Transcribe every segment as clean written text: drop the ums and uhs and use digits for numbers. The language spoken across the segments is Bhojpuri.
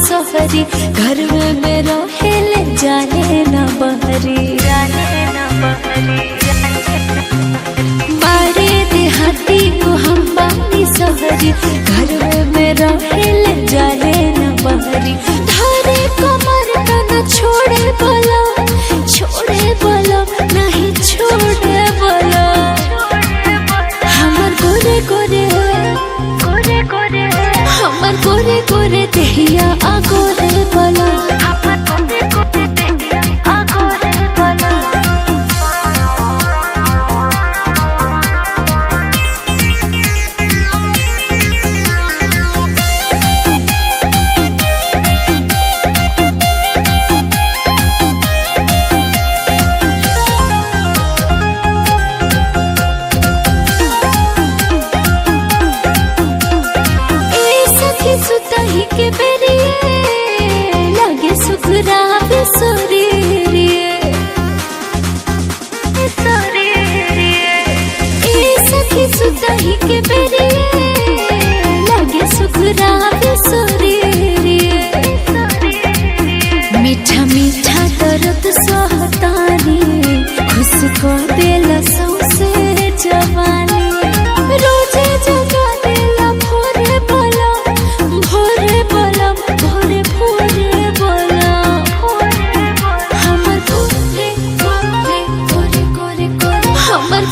सोहरी घर में रहेले जाने न बहरी बारे देहाती हम बानी सोहरी घर में रहेले जाने न बहरी धारे कमर न छोड़े बोला नहीं छोड़े बोला हमर गोरे गोरे देहिया आगोरे बोला सुतही के बेरिए लगे सुखरा बिसोरी सखी सुतही के बेरिए लगे सुखरा बिसोरी मीठा मीठा दर्द सहतानी खुश को दिल सौसे जवानी रोजे जगा दिला भोरे बोला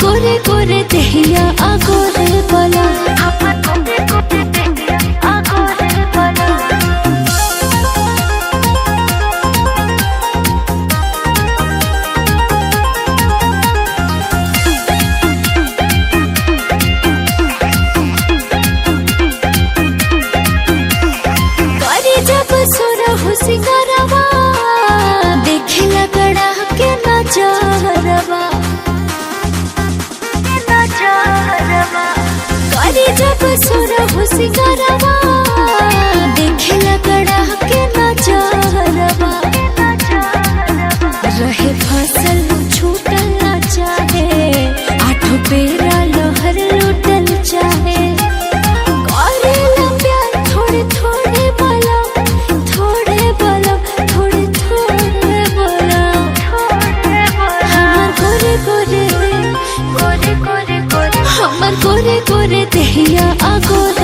गोरे गोरे देहिया आगोरे बोला करे जब सुरहु सिंगारवा देखे लगड़ा के नजरवा करे जब सुरहु सिंगारवा देखे लगड़ा के नजरवा रहे फसल छूटल ना चाहे आठों पेरा लहर लुटल चाहे करेला प्यार थोड़े थोड़े बोला हमर गोरे गोरे देहिया आगोरे